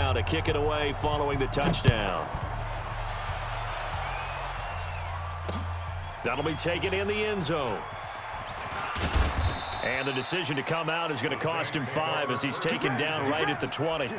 now to kick it away following the touchdown. That'll be taken in the end zone. And the decision to come out is going to cost him 5 as he's taken down right at the 20.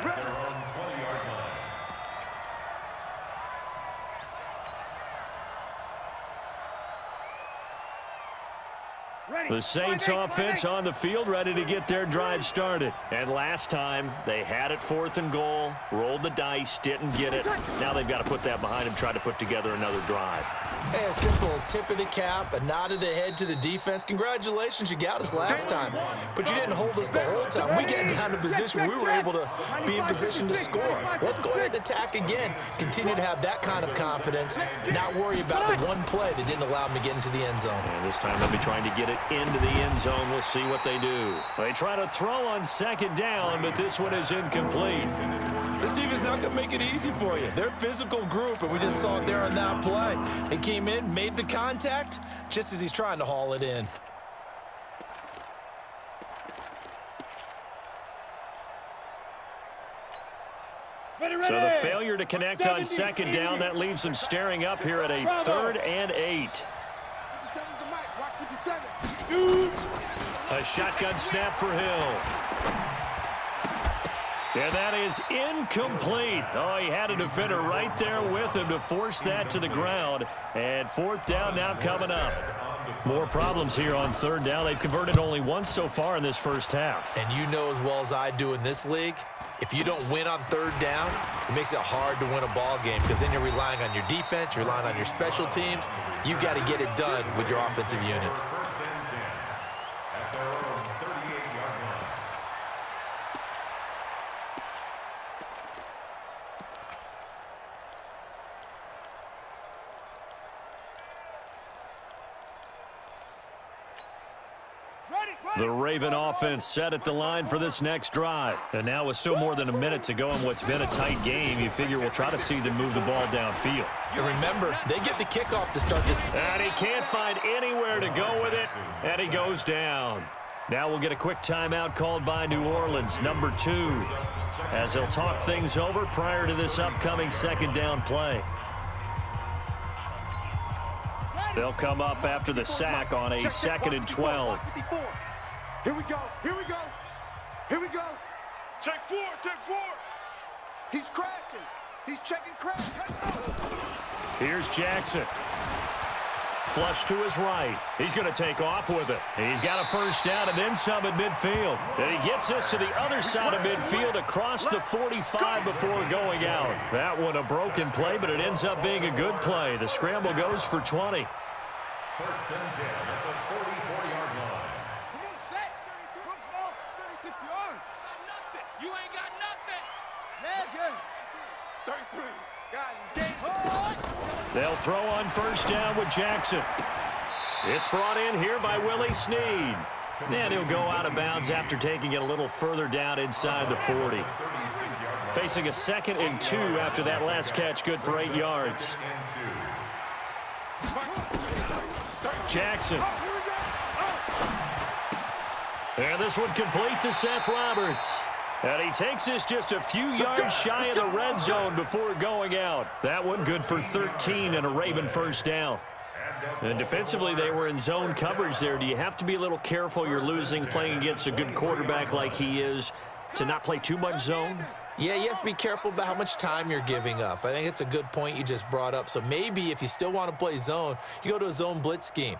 The Saints offense on the field, ready to get their drive started. And last time, they had it 4th and goal, rolled the dice, didn't get it. Now they've got to put that behind them, try to put together another drive. Hey, a simple tip of the cap, a nod of the head to the defense. Congratulations, you got us last time. But you didn't hold us the whole time. We got down to position. We were able to be in position to score. Let's go ahead and attack again. Continue to have that kind of confidence. Not worry about the one play that didn't allow them to get into the end zone. And this time they'll be trying to get it into the end zone. We'll see what they do. They try to throw on 2nd down, but this one is incomplete. This defense not going to make it easy for you. They're a physical group, and we just saw it there on that play. They came in, made the contact, just as he's trying to haul it in. So the failure to connect on 2nd down, that leaves them staring up here at a 3rd and 8. A shotgun snap for Hill. And that is incomplete. Oh, he had a defender right there with him to force that to the ground. And 4th down now coming up. More problems here on 3rd down. They've converted only once so far in this first half. And you know as well as I do in this league, if you don't win on 3rd down, it makes it hard to win a ball game because then you're relying on your defense, you're relying on your special teams. You've got to get it done with your offensive unit. The Raven offense set at the line for this next drive. And now with still more than a minute to go in what's been a tight game, you figure we'll try to see them move the ball downfield. And remember, they get the kickoff to start this. And he can't find anywhere to go with it, and he goes down. Now we'll get a quick timeout called by New Orleans, number 2, as they'll talk things over prior to this upcoming 2nd down play. They'll come up after the sack on a 2nd and 12. Here we go. Here we go. Here we go. Check 4. Check 4. He's crashing. He's checking crash. Here's Jackson. Flush to his right. He's going to take off with it. He's got a 1st down and then some at midfield. And he gets us to the other side of midfield across the 45 before going out. That one a broken play, but it ends up being a good play. The scramble goes for 20. 1st and 10 at the 44-yard line. Come on, set. 36 yards. You ain't got nothing. Yeah, 33. Guys, it's game. They'll throw on 1st down with Jackson. It's brought in here by Willie Snead. And he'll go out of bounds after taking it a little further down inside the 40. Facing a 2nd and 2 after that last catch, good for 8 yards. Jackson. And this one complete to Seth Roberts. And he takes this just a few yards shy of the red zone before going out. That one good for 13 and a Raven 1st down. And defensively, they were in zone coverage there. Do you have to be a little careful? You're losing playing against a good quarterback like he is to not play too much zone? Yeah, you have to be careful about how much time you're giving up. I think it's a good point you just brought up. So maybe if you still want to play zone, you go to a zone blitz scheme.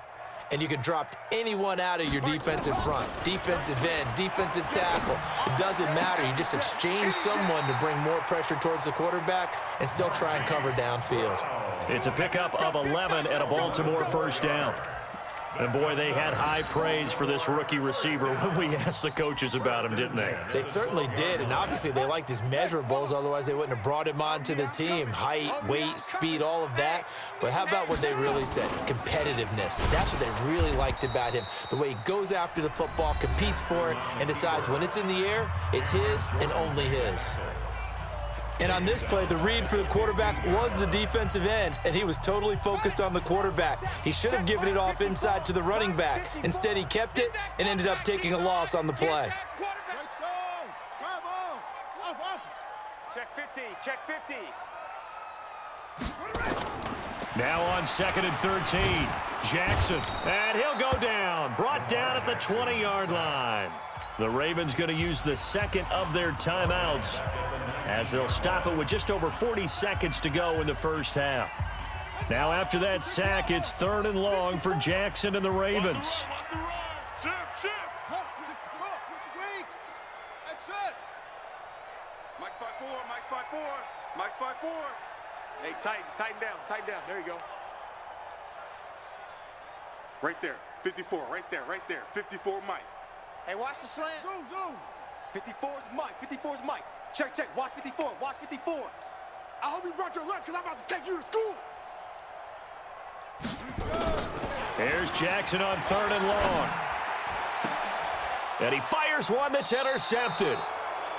And you can drop anyone out of your defensive front. Defensive end, defensive tackle. It doesn't matter. You just exchange someone to bring more pressure towards the quarterback and still try and cover downfield. It's a pickup of 11 and a Baltimore 1st down. And, boy, they had high praise for this rookie receiver when we asked the coaches about him, didn't they? They certainly did, and obviously they liked his measurables. Otherwise, they wouldn't have brought him onto the team. Height, weight, speed, all of that. But how about what they really said? Competitiveness. That's what they really liked about him. The way he goes after the football, competes for it, and decides when it's in the air, it's his and only his. And on this play, the read for the quarterback was the defensive end, and he was totally focused on the quarterback. He should have given it off inside to the running back. Instead, he kept it and ended up taking a loss on the play. Check 50. Check 50. Now on 2nd and 13. Jackson. And he'll go down. Brought down at the 20-yard line. The Ravens going to use the second of their timeouts as they'll stop it with just over 40 seconds to go in the first half. Now after that sack, it's 3rd and long for Jackson and the Ravens. Mike 5-4, Mike 5-4, Mike 5-4. Hey, tighten down. There you go. Right there, 54, right there. 54, Mike. Hey, watch the slant. Zoom. 54 is Mike, 54 is Mike. Check, watch 54, watch 54. I hope you brought your lunch because I'm about to take you to school. Here's Jackson on 3rd and long. And he fires one that's intercepted.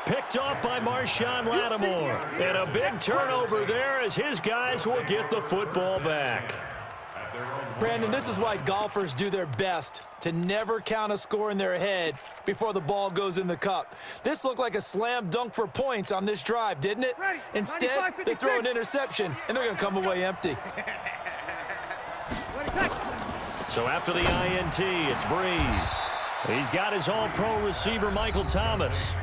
Picked off by Marshawn Lattimore. And a big turnover there as his guys will get the football back. Brandon, this is why golfers do their best to never count a score in their head before the ball goes in the cup. This looked like a slam dunk for points on this drive, didn't it? Instead, they throw an interception, and they're going to come away empty. So after the INT, it's Breeze. He's got his all-pro receiver, Michael Thomas.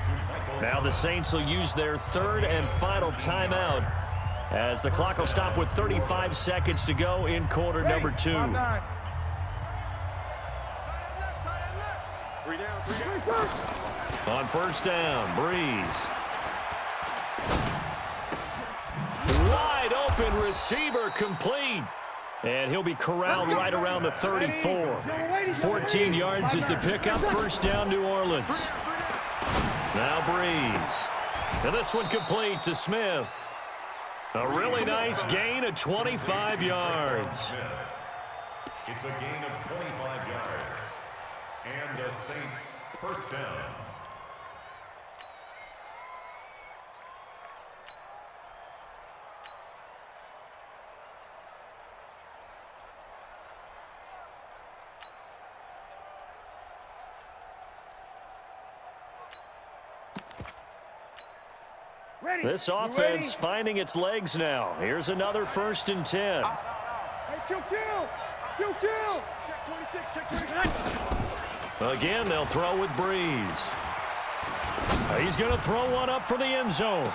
Now the Saints will use their 3rd and final timeout as the clock will stop with 35 seconds to go in quarter number 2. On 1st down, Breeze. Wide open receiver complete. And he'll be corralled right around the 34. 14 yards is the pickup. 1st down, New Orleans. Now Breeze. And this one complete to Smith. A really nice gain of 25 yards. It's a gain of 25 yards. And the Saints 1st down. This offense finding its legs now. Here's another 1st and 10. Hey, kill. Check 26, check 26. Again, they'll throw with Breeze. He's going to throw one up for the end zone.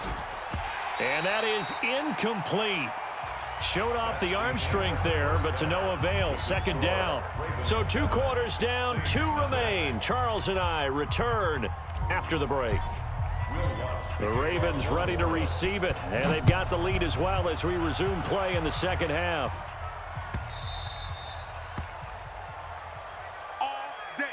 And that is incomplete. Showed off the arm strength there, but to no avail. 2nd down. So 2 quarters down, 2 remain. Charles and I return after the break. The Ravens ready to receive it, and they've got the lead as well as we resume play in the 2nd half. All day.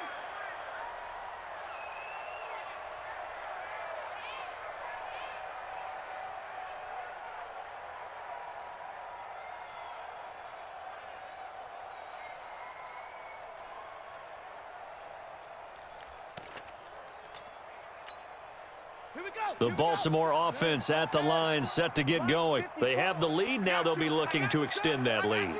The Baltimore offense at the line, set to get going. They have the lead. Now they'll be looking to extend that lead.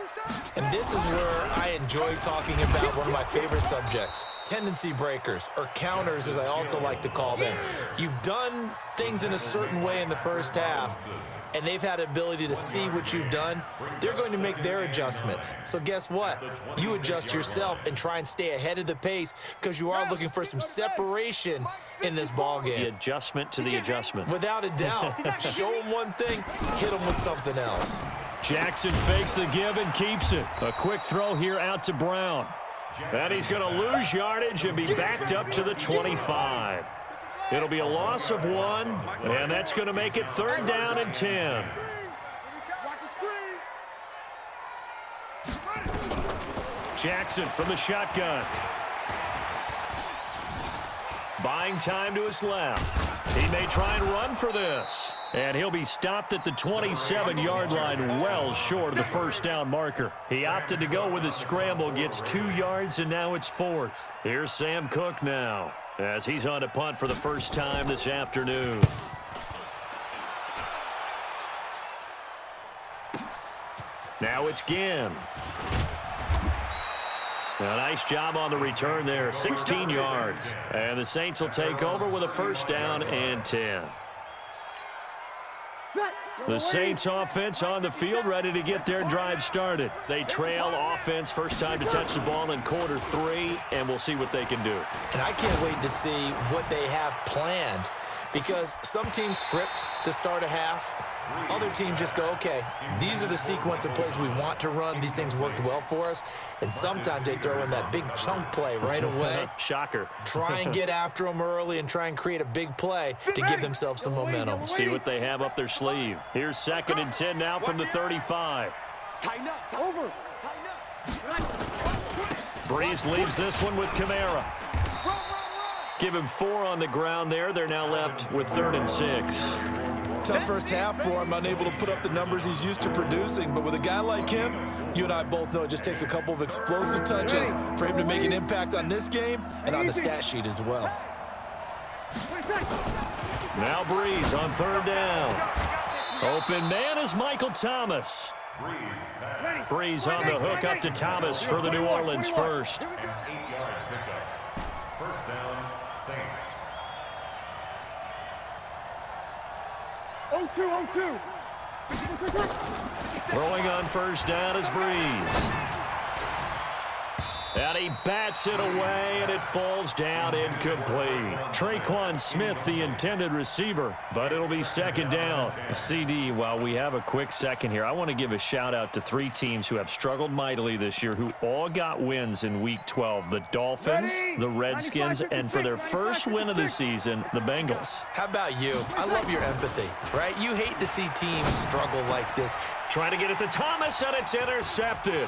And this is where I enjoy talking about one of my favorite subjects, tendency breakers, or counters as I also like to call them. You've done things in a certain way in the first half, and they've had the ability to see what you've done. They're going to make their adjustments. So guess what? You adjust yourself and try and stay ahead of the pace because you are looking for some separation in this ball game. The adjustment to the adjustment. Without a doubt. Show them one thing, hit them with something else. Jackson fakes the give and keeps it. A quick throw here out to Brown. And he's going to lose yardage and be backed up to the 25. It'll be a loss of 1, and that's going to make it 3rd down and 10. Jackson from the shotgun. Buying time to his left. He may try and run for this. And he'll be stopped at the 27-yard line, well short of the 1st down marker. He opted to go with a scramble, gets 2 yards, and now it's 4th. Here's Sam Cook now, as he's on a punt for the first time this afternoon. Now it's Ginn. A nice job on the return there, 16 yards. And the Saints will take over with a 1st down and 10. The Saints offense on the field, ready to get their drive started. They trail offense, first time to touch the ball in quarter 3, and we'll see what they can do. And I can't wait to see what they have planned, because some teams script to start a half. Other teams just go, okay, these are the sequence of plays we want to run. These things worked well for us. And sometimes they throw in that big chunk play right away. Shocker. Try and get after them early and try and create a big play to give themselves some momentum. See what they have up their sleeve. Here's 2nd and 10 now from the 35. Tighten up. Over. Tighten up. Breeze leaves this one with Kamara. Give him 4 on the ground there. They're now left with 3rd and 6. Tough first half for him, unable to put up the numbers he's used to producing. But with a guy like him, you and I both know it just takes a couple of explosive touches for him to make an impact on this game and on the stat sheet as well. Now Breeze on 3rd down. Open man is Michael Thomas. Breeze on the hook up to Thomas for the New Orleans first. An 8-yard pickup. First down, Saints. 0-2. Throwing on first down is Breeze. And he bats it away, and it falls down incomplete. Traquan Smith, the intended receiver, but it'll be 2nd down. CD, while we have a quick second here, I want to give a shout-out to 3 teams who have struggled mightily this year, who all got wins in Week 12. The Dolphins, the Redskins, and for their first win of the season, the Bengals. How about you? I love your empathy, right? You hate to see teams struggle like this. Trying to get it to Thomas, and it's intercepted.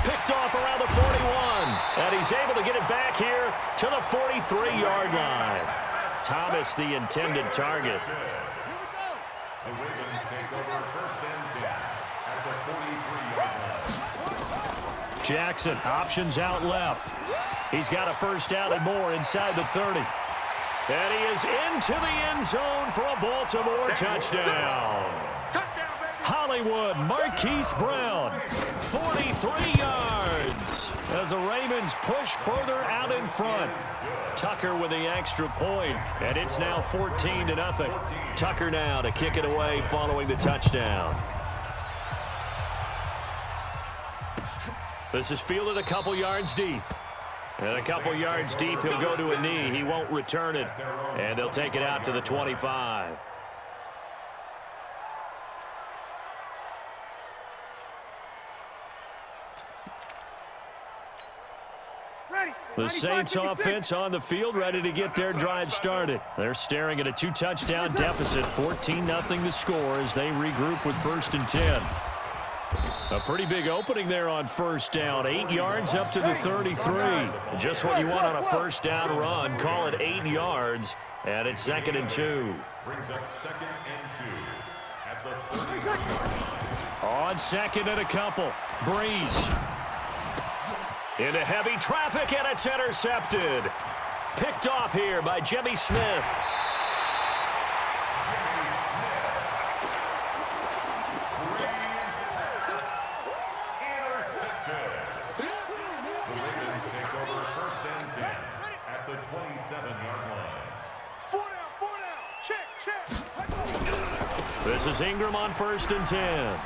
Picked off around the 41, and he's able to get it back here to the 43-yard line. Thomas, the intended target. The Ravens take over 1st and 10 at the 43-yard line. Jackson, options out left. He's got a first down and more inside the 30. And he is into the end zone for a Baltimore touchdown. Hollywood, Marquise Brown, 43 yards as the Ravens push further out in front. Tucker with the extra point, and it's now 14-0. Tucker now to kick it away following the touchdown. This is fielded a couple yards deep. And a couple yards deep, he'll go to a knee. He won't return it, and they'll take it out to the 25. The Saints offense on the field, ready to get their drive started. They're staring at a 2-touchdown deficit, 14-0 the score as they regroup with 1st and 10. A pretty big opening there on first down. 8 yards up to the 33. Just what you want on a first down run. Call it 8 yards, and it's 2nd and 2. Brings up 2nd and 2 at the 33-yard line. On 2nd and a couple. Breeze. Into heavy traffic, and it's intercepted. Picked off here by Jimmy Smith. Intercepted. The Ravens take over 1st and 10 at the 27-yard line. 4 down. Check. This is Ingram on 1st and 10.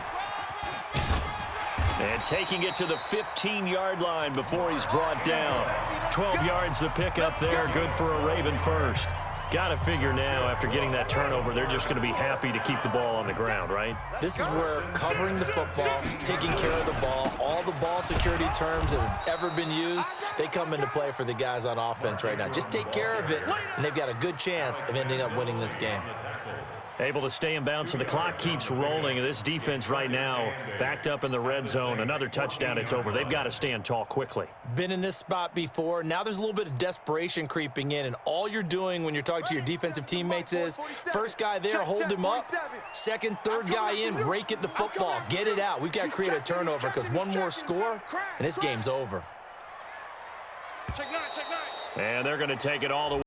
And taking it to the 15-yard line before he's brought down. 12 yards the pickup there, good for a Raven first. Got to figure now, after getting that turnover, they're just going to be happy to keep the ball on the ground, right? This is where covering the football, taking care of the ball, all the ball security terms that have ever been used, they come into play for the guys on offense right now. Just take care of it, and they've got a good chance of ending up winning this game. Able to stay in bounds, so the clock keeps rolling. This defense right now backed up in the red zone. Another touchdown, it's over. They've got to stand tall quickly. Been in this spot before. Now there's a little bit of desperation creeping in, and all you're doing when you're talking to your defensive teammates is first guy there, hold him up. Second, third guy in, rake at the football. Get it out. We've got to create a turnover because one more score, and this game's over. Check nine. And they're going to take it all the way.